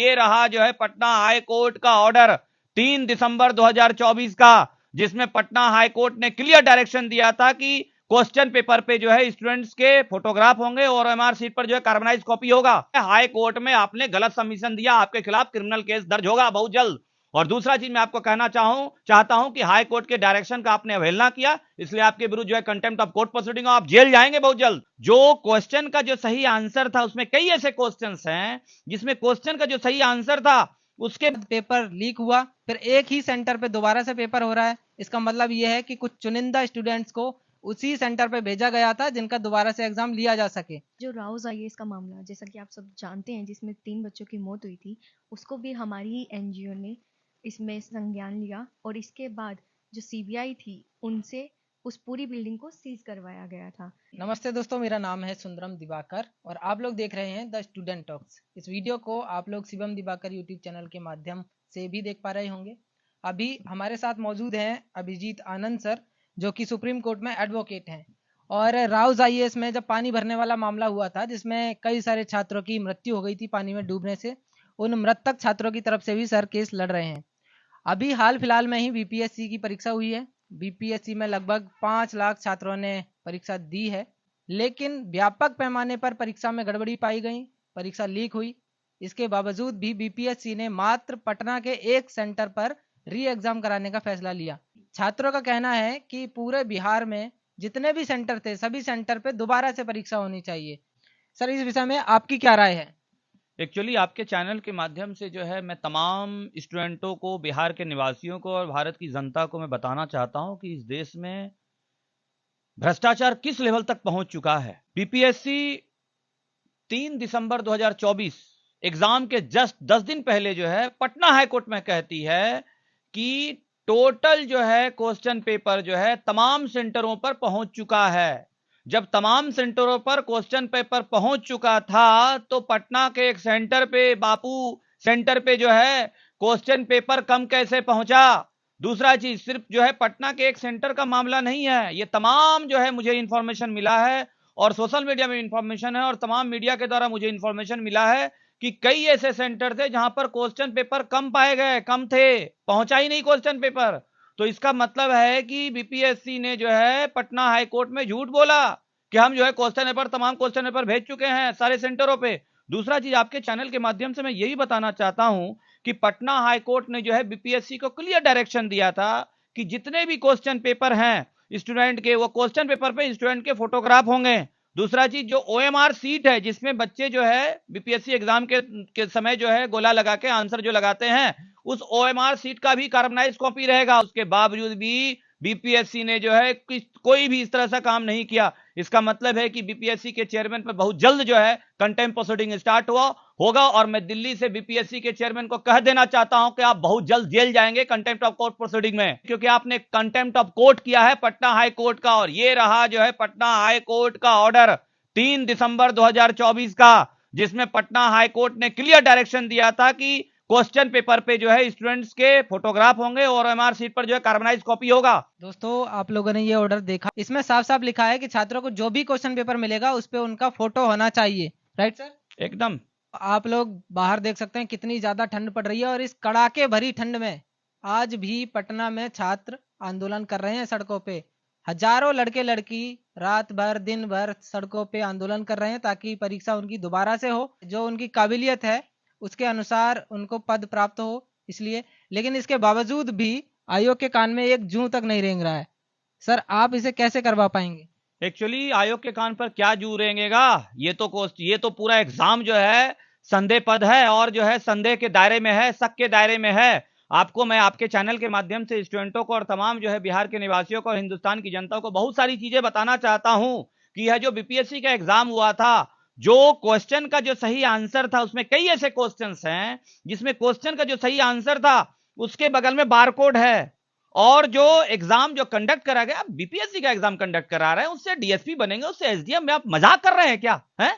ये रहा जो है पटना हाई कोर्ट का ऑर्डर 3 दिसंबर 2024 का, जिसमें पटना हाई कोर्ट ने क्लियर डायरेक्शन दिया था कि क्वेश्चन पेपर पे जो है स्टूडेंट्स के फोटोग्राफ होंगे और ओएमआर शीट पर जो है कार्बनाइज कॉपी होगा। हाई कोर्ट में आपने गलत सबमिशन दिया, आपके खिलाफ क्रिमिनल केस दर्ज होगा बहुत जल्द। और दूसरा चीज मैं आपको कहना चाहता हूं कि हाई कोर्ट के डायरेक्शन का आपने अवहेलना किया, इसलिए आपके विरुद्ध जो है कंटेम्प्ट ऑफ कोर्ट प्रोसीडिंग, आप जेल जाएंगे बहुत जल्द। जो क्वेश्चन का जो सही आंसर था, उसमें कई ऐसे क्वेश्चंस हैं जिसमें क्वेश्चन का जो सही आंसर था उसके पेपर लीक हुआ, फिर एक ही सेंटर पे दोबारा से पेपर हो रहा है। इसका मतलब यह है कि कुछ चुनिंदा स्टूडेंट्स को उसी सेंटर पे भेजा गया था जिनका दोबारा से एग्जाम लिया जा सके। जो राउज आईएएस का मामला, जैसा कि आप सब जानते हैं, जिसमें 3 बच्चों की मौत हुई थी, उसको भी हमारी ही एनजीओ ने इसमें संज्ञान लिया और इसके बाद जो सीबीआई थी उनसे उस पूरी बिल्डिंग को सीज करवाया गया था। नमस्ते दोस्तों, मेरा नाम है सुंदरम दिवाकर और आप लोग देख रहे हैं द स्टूडेंट टॉक्स। इस वीडियो को आप लोग शिवम दिवाकर यूट्यूब चैनल के माध्यम से भी देख पा रहे होंगे। अभी हमारे साथ मौजूद हैं अभिजीत आनंद सर, जो कि सुप्रीम कोर्ट में एडवोकेट हैं। और राउज आईएएस में जब पानी भरने वाला मामला हुआ था, जिसमें कई सारे छात्रों की मृत्यु हो गई थी पानी में डूबने से, उन मृतक छात्रों की तरफ से भी सर केस लड़ रहे हैं। अभी हाल फिलहाल में ही बीपीएससी की परीक्षा हुई है। बीपीएससी में लगभग 5 लाख छात्रों ने परीक्षा दी है, लेकिन व्यापक पैमाने पर परीक्षा में गड़बड़ी पाई गई, परीक्षा लीक हुई। इसके बावजूद भी बीपीएससी ने मात्र पटना के एक सेंटर पर री एग्जाम कराने का फैसला लिया। छात्रों का कहना है कि पूरे बिहार में जितने भी सेंटर थे, सभी सेंटर पे दोबारा से परीक्षा होनी चाहिए। सर, इस विषय में आपकी क्या राय है? एक्चुअली आपके चैनल के माध्यम से जो है मैं तमाम स्टूडेंटों को, बिहार के निवासियों को और भारत की जनता को मैं बताना चाहता हूं कि इस देश में भ्रष्टाचार किस लेवल तक पहुंच चुका है। बीपीएससी 3 दिसंबर 2024 एग्जाम के जस्ट 10 दिन पहले जो है पटना हाई कोर्ट में कहती है कि टोटल जो है क्वेश्चन पेपर जो है तमाम सेंटरों पर पहुंच चुका है। जब तमाम सेंटरों पर क्वेश्चन पेपर पहुंच चुका था तो पटना के एक सेंटर पे, बापू सेंटर पे जो है क्वेश्चन पेपर कम कैसे पहुंचा। दूसरा चीज, सिर्फ जो है पटना के एक सेंटर का मामला नहीं है, ये तमाम जो है मुझे इंफॉर्मेशन मिला है और सोशल मीडिया में इंफॉर्मेशन है और तमाम मीडिया के द्वारा मुझे इंफॉर्मेशन मिला है कि कई ऐसे सेंटर थे जहां पर क्वेश्चन पेपर कम पाए गए, कम थे, पहुंचा ही नहीं क्वेश्चन पेपर। तो इसका मतलब है कि बीपीएससी ने जो है पटना हाई कोर्ट में झूठ बोला कि हम जो है क्वेश्चन पेपर, तमाम क्वेश्चन पेपर भेज चुके हैं सारे सेंटरों पे। दूसरा चीज, आपके चैनल के माध्यम से मैं यही बताना चाहता हूं कि पटना हाई कोर्ट ने जो है बीपीएससी को क्लियर डायरेक्शन दिया था कि जितने भी क्वेश्चन पेपर हैं स्टूडेंट के, वो क्वेश्चन पेपर पे स्टूडेंट के फोटोग्राफ होंगे। दूसरा चीज, जो ओएमआर सीट है जिसमें बच्चे जो है बीपीएससी एग्जाम के समय जो है गोला लगा के आंसर जो लगाते हैं, उस ओएमआर सीट का भी कार्बनाइज कॉपी रहेगा। उसके बावजूद भी बीपीएससी ने जो है कोई भी इस तरह से काम नहीं किया। इसका मतलब है कि बीपीएससी के चेयरमैन पर बहुत जल्द जो है कंटेम्प्ट प्रोसीडिंग स्टार्ट होगा और मैं दिल्ली से बीपीएससी के चेयरमैन को कह देना चाहता हूं कि आप बहुत जल्द जेल जाएंगे कंटेम्प्ट ऑफ कोर्ट प्रोसीडिंग में, क्योंकि आपने कंटेम्प्ट ऑफ कोर्ट किया है पटना हाई कोर्ट का। और ये रहा जो है पटना हाई कोर्ट का ऑर्डर 3 दिसंबर 2024 का, जिसमें पटना हाई कोर्ट ने क्लियर डायरेक्शन दिया था कि क्वेश्चन पेपर पे जो है स्टूडेंट्स के फोटोग्राफ होंगे और ओएमआर शीट पर जो है कार्बनाइज कॉपी होगा। दोस्तों, आप लोगों ने ये ऑर्डर देखा, इसमें साफ साफ लिखा है कि छात्रों को जो भी क्वेश्चन पेपर मिलेगा उस पे उनका फोटो होना चाहिए। Right sir? एकदम। आप लोग बाहर देख सकते हैं कितनी ज्यादा ठंड पड़ रही है और इस कड़ाके भरी ठंड में आज भी पटना में छात्र आंदोलन कर रहे हैं सड़कों पे। हजारों लड़के लड़की रात भर दिन भर सड़कों पे आंदोलन कर रहे हैं ताकि परीक्षा उनकी दोबारा से हो, जो उनकी काबिलियत है उसके अनुसार उनको पद प्राप्त हो, इसलिए। लेकिन इसके बावजूद भी आयोग के कान में एक जूं तक नहीं रेंग रहा है। सर, आप इसे कैसे करवा पाएंगे? एक्चुअली आयोग के कान पर क्या जू रेंगेगा, ये तो पूरा एग्जाम जो है संदेह पद है और जो है संदेह के दायरे में है, शक के दायरे में है। आपको मैं आपके चैनल के माध्यम से स्टूडेंटों को और तमाम जो है बिहार के निवासियों को और हिंदुस्तान की जनता को बहुत सारी चीजें बताना चाहता हूं कि यह जो बीपीएससी का एग्जाम हुआ था, जो क्वेश्चन का जो सही आंसर था, उसमें कई ऐसे क्वेश्चंस हैं जिसमें क्वेश्चन का जो सही आंसर था उसके बगल में बारकोड है। और जो एग्जाम जो कंडक्ट करा गया, बीपीएससी का एग्जाम कंडक्ट करा रहे हैं, उससे डीएसपी बनेंगे, उससे एसडीएम में आप मजाक कर रहे हैं क्या? है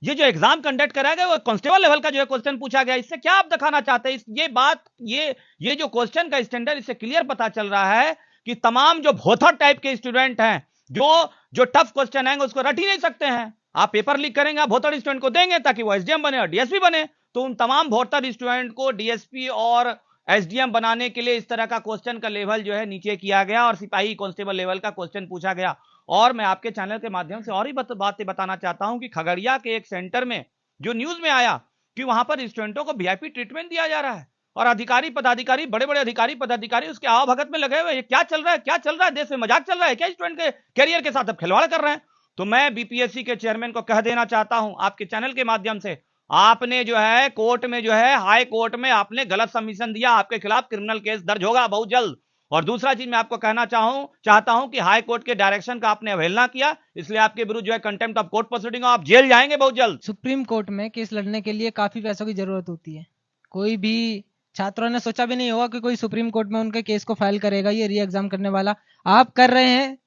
ये जो एग्जाम कंडक्ट करा गया वो कांस्टेबल लेवल का जो है क्वेश्चन पूछा गया, इससे क्या आप दिखाना चाहते हैं? ये बात, ये जो क्वेश्चन का स्टैंडर्ड, इससे क्लियर पता चल रहा है कि तमाम जो भोथर टाइप के स्टूडेंट हैं, जो टफ क्वेश्चन आएंगे उसको रट ही नहीं सकते हैं। आप पेपर लीक करेंगे, आप भोथर स्टूडेंट को देंगे ताकि वो एसडीएम बने और डीएसपी बने। तो उन तमाम 72 स्टूडेंट को डीएसपी और एसडीएम बनाने के लिए इस तरह का क्वेश्चन का लेवल जो है नीचे किया गया और सिपाही कांस्टेबल लेवल का क्वेश्चन पूछा गया। और मैं आपके चैनल के माध्यम से और ही बातें बताना चाहता हूं कि खगड़िया के एक सेंटर में जो न्यूज में आया कि वहां पर स्टूडेंटों को वीआईपी ट्रीटमेंट दिया जा रहा है और अधिकारी पदाधिकारी, बड़े बड़े अधिकारी पदाधिकारी उसके आवभगत में लगे हुए। ये क्या चल रहा है, क्या चल रहा है? देश में मजाक चल रहा है क्या? स्टूडेंट के कैरियर के साथ अब खिलवाड़ कर रहे हैं। तो मैं बीपीएससी के चेयरमैन को कह देना चाहता हूं आपके चैनल के माध्यम से, आपने जो है कोर्ट में जो है हाई कोर्ट में आपने गलत सबमिशन दिया, आपके खिलाफ क्रिमिनल केस दर्ज होगा बहुत जल्द। और दूसरा चीज मैं आपको कहना चाहता हूं कि हाई कोर्ट के डायरेक्शन का आपने अवहेलना किया, इसलिए आपके विरुद्ध जो है कंटेम्प्ट ऑफ कोर्ट प्रोसीडिंग, आप जेल जाएंगे बहुत जल्द। सुप्रीम कोर्ट में केस लड़ने के लिए काफी पैसों की जरूरत होती है। कोई भी छात्रों ने सोचा भी नहीं होगा कि कोई सुप्रीम कोर्ट में उनके केस को फाइल करेगा, ये री एग्जाम करने वाला। आप कर रहे हैं,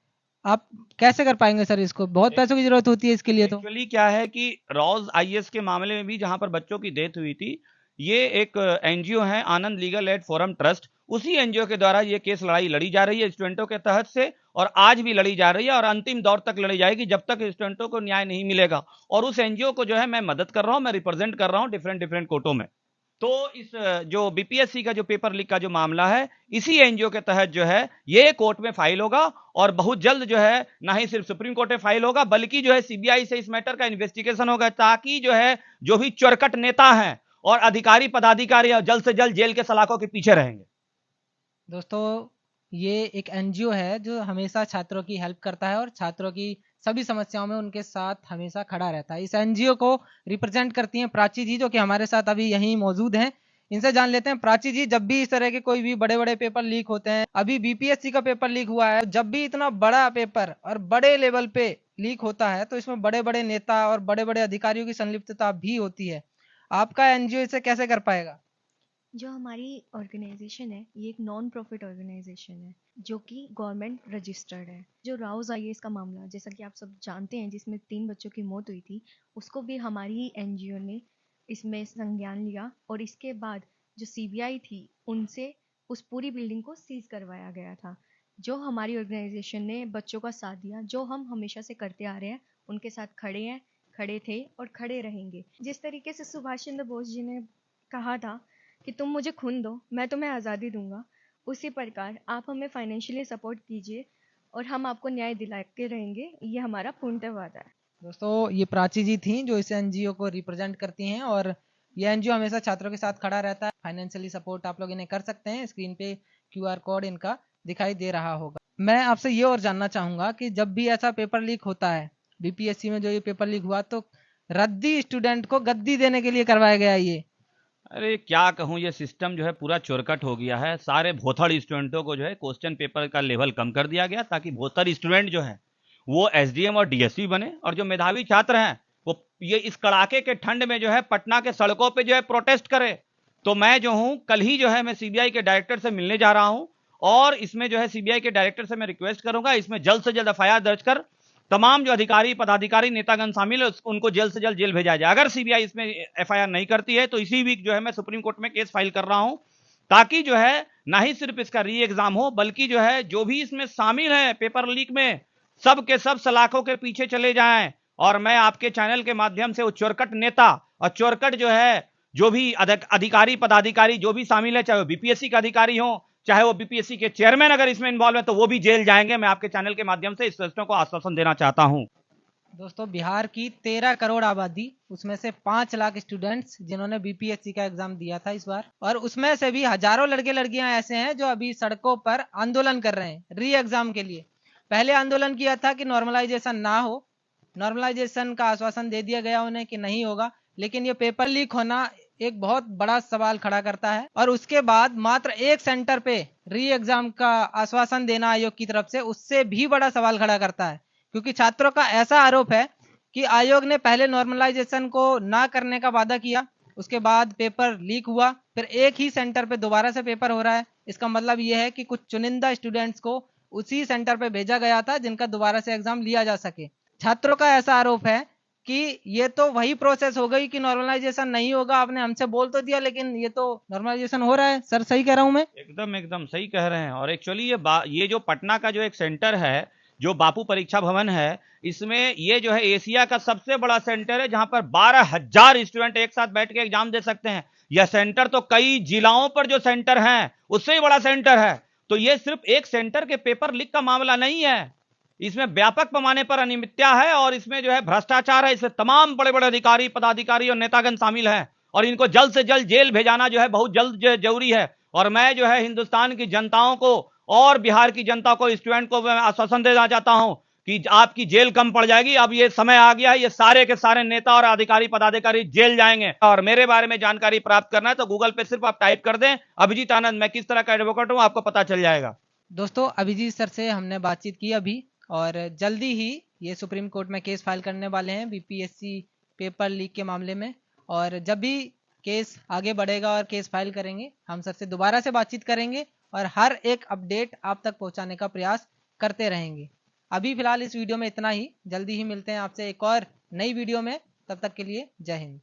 आप कैसे कर पाएंगे सर? इसको बहुत पैसों की जरूरत होती है इसके लिए। तो एक्चुअली क्या है कि रॉज आईएएस के मामले में भी जहां पर बच्चों की डेथ हुई थी, ये एक एनजीओ है आनंद लीगल एड फोरम ट्रस्ट, उसी एनजीओ के द्वारा ये केस लड़ाई लड़ी जा रही है स्टूडेंटों के तहत से, और आज भी लड़ी जा रही है और अंतिम दौर तक लड़ी जाएगी जब तक स्टूडेंटों को न्याय नहीं मिलेगा। और उस एनजीओ को जो है मैं मदद कर रहा हूं, मैं रिप्रेजेंट कर रहा हूं डिफरेंट कोर्टों में। तो इस जो बीपीएससी का जो पेपर लीक का जो मामला है, इसी एनजीओ के तहत जो है ये कोर्ट में फाइल होगा और बहुत जल्द जो है ना ही सिर्फ सुप्रीम कोर्ट में फाइल होगा बल्कि जो है सीबीआई से इस मैटर का इन्वेस्टिगेशन होगा, ताकि जो है जो भी चोरकट नेता हैं और अधिकारी पदाधिकारी जल्द से जल्द जेल के सलाखों के पीछे रहेंगे। दोस्तों, ये एक एनजीओ है जो हमेशा छात्रों की हेल्प करता है और छात्रों की सभी समस्याओं में उनके साथ हमेशा खड़ा रहता है। इस एनजीओ को रिप्रेजेंट करती हैं प्राची जी, जो कि हमारे साथ अभी यहीं मौजूद हैं। इनसे जान लेते हैं। प्राची जी, जब भी इस तरह के कोई भी बड़े बड़े पेपर लीक होते हैं, अभी बीपीएससी का पेपर लीक हुआ है, जब भी इतना बड़ा पेपर और बड़े लेवल पे लीक होता है तो इसमें बड़े बड़े नेता और बड़े बड़े अधिकारियों की संलिप्तता भी होती है। आपका एनजीओ इसे कैसे कर पाएगा? जो हमारी ऑर्गेनाइजेशन है ये एक नॉन प्रॉफिट ऑर्गेनाइजेशन है जो कि गवर्नमेंट रजिस्टर्ड है। जो राउज आईएएस का मामला, जैसा कि आप सब जानते हैं, जिसमें 3 बच्चों की मौत हुई थी, उसको भी हमारी ही एनजीओ ने इसमें संज्ञान लिया और इसके बाद जो सीबीआई थी उनसे उस पूरी बिल्डिंग को सीज करवाया गया था। जो हमारी ऑर्गेनाइजेशन ने बच्चों का साथ दिया, जो हम हमेशा से करते आ रहे हैं, उनके साथ खड़े हैं, खड़े थे और खड़े रहेंगे। जिस तरीके से सुभाष चंद्र बोस जी ने कहा था कि तुम मुझे खून दो, मैं तुम्हें आज़ादी दूंगा, उसी प्रकार आप हमें फाइनेंशियली सपोर्ट कीजिए और हम आपको न्याय दिला के रहेंगे, ये हमारा पूर्णतः वादा है। दोस्तों, ये प्राची जी थी जो इस एनजीओ को रिप्रेजेंट करती हैं और ये एनजीओ हमेशा छात्रों के साथ खड़ा रहता है। फाइनेंशियली सपोर्ट आप लोग इन्हें कर सकते हैं। स्क्रीन पे क्यूआर कोड इनका दिखाई दे रहा होगा। मैं आपसे ये और जानना चाहूंगा कि जब भी ऐसा पेपर लीक होता है, बीपीएससी में जो ये पेपर लीक हुआ, तो रद्दी स्टूडेंट को गद्दी देने के लिए करवाया गया ये। अरे क्या कहूं, ये सिस्टम जो है पूरा चोरकट हो गया है। सारे भोथड़ स्टूडेंटों को जो है क्वेश्चन पेपर का लेवल कम कर दिया गया ताकि भोथड़ स्टूडेंट जो है वो एसडीएम और डीएसपी बने, और जो मेधावी छात्र हैं वो ये इस कड़ाके के ठंड में जो है पटना के सड़कों पे जो है प्रोटेस्ट करे। तो मैं जो हूं कल ही जो है मैं सीबीआई के डायरेक्टर से मिलने जा रहा हूं और इसमें जो है सीबीआई के डायरेक्टर से मैं रिक्वेस्ट करूंगा इसमें जल्द से जल्द एफआईआर दर्ज कर तमाम जो अधिकारी पदाधिकारी नेतागण शामिल है उनको जल्द से जल्द जेल भेजा जाए। अगर सीबीआई इसमें एफआईआर नहीं करती है तो इसी वीक जो है मैं सुप्रीम कोर्ट में केस फाइल कर रहा हूं, ताकि जो है ना ही सिर्फ इसका री एग्जाम हो बल्कि जो है जो भी इसमें शामिल है पेपर लीक में, सब के सब सलाखों के पीछे चले जाएं। और मैं आपके चैनल के माध्यम से वो चोरकट नेता और चोरकट जो है जो भी अधिकारी पदाधिकारी जो भी शामिल है, चाहे वो बीपीएससी का अधिकारी हो चाहे वो बीपीएससी के चेयरमैन अगर इसमें इन्वॉल्व है तो वो भी जेल जाएंगे। मैं आपके चैनल के माध्यम से इस प्रश्नों को आश्वासन देना चाहता हूं। दोस्तों, बिहार की 13 करोड़ आबादी, उसमें से 5 लाख स्टूडेंट्स जिन्होंने बीपीएससी का एग्जाम दिया था इस बार, और उसमें से भी हजारों लड़के लड़कियां ऐसे हैं जो अभी सड़कों पर आंदोलन कर रहे हैं री एग्जाम के लिए। पहले आंदोलन किया था कि नॉर्मलाइजेशन ना हो, नॉर्मलाइजेशन का आश्वासन दे दिया गया उन्हें कि नहीं होगा, लेकिन ये पेपर लीक होना एक बहुत बड़ा सवाल खड़ा करता है। और उसके बाद मात्र एक सेंटर पे री एग्जाम का आश्वासन देना आयोग की तरफ से, उससे भी बड़ा सवाल खड़ा करता है, क्योंकि छात्रों का ऐसा आरोप है कि आयोग ने पहले नॉर्मलाइजेशन को ना करने का वादा किया, उसके बाद पेपर लीक हुआ, फिर एक ही सेंटर पे दोबारा से पेपर हो रहा है। इसका मतलब यह है कि कुछ चुनिंदा स्टूडेंट्स को उसी सेंटर पे भेजा गया था जिनका दोबारा से एग्जाम लिया जा सके। छात्रों का ऐसा आरोप है कि ये तो वही प्रोसेस हो गई कि नॉर्मलाइजेशन नहीं होगा, आपने हमसे बोल तो दिया लेकिन ये तो नॉर्मलाइजेशन हो रहा है। सर, सही कह रहा हूं मैं? एकदम एकदम सही कह रहे हैं। और एक्चुअली ये जो पटना का जो एक सेंटर है जो बापू परीक्षा भवन है, इसमें ये जो है एशिया का सबसे बड़ा सेंटर है, जहां पर 12,000 स्टूडेंट एक साथ बैठ के एग्जाम दे सकते हैं। यह सेंटर तो कई जिलाओं पर जो सेंटर हैं उससे ही बड़ा सेंटर है। तो ये सिर्फ एक सेंटर के पेपर लीक का मामला नहीं है, इसमें व्यापक पैमाने पर अनियमितता है और इसमें जो है भ्रष्टाचार है। इसमें तमाम बड़े बड़े अधिकारी, पदाधिकारी और नेतागण शामिल हैं और इनको जल्द से जल्द जेल भेजाना जो है बहुत जल्द जरूरी है। और मैं जो है हिंदुस्तान की जनताओं को और बिहार की जनता को, स्टूडेंट को मैं आश्वासन देना चाहता हूं कि आपकी जेल कम पड़ जाएगी। अब ये समय आ गया है, ये सारे के सारे नेता और अधिकारी पदाधिकारी जेल जाएंगे। और मेरे बारे में जानकारी प्राप्त करना है तो गूगल पे सिर्फ आप टाइप कर दें अभिजीत आनंद, मैं किस तरह का एडवोकेट हूं, आपको पता चल जाएगा। दोस्तों, अभिजीत सर से हमने बातचीत की अभी, और जल्दी ही ये सुप्रीम कोर्ट में केस फाइल करने वाले हैं बीपीएससी पेपर लीक के मामले में। और जब भी केस आगे बढ़ेगा और केस फाइल करेंगे, हम सर से दोबारा से बातचीत करेंगे और हर एक अपडेट आप तक पहुंचाने का प्रयास करते रहेंगे। अभी फिलहाल इस वीडियो में इतना ही, जल्दी ही मिलते हैं आपसे एक और नई वीडियो में। तब तक के लिए जय हिंद।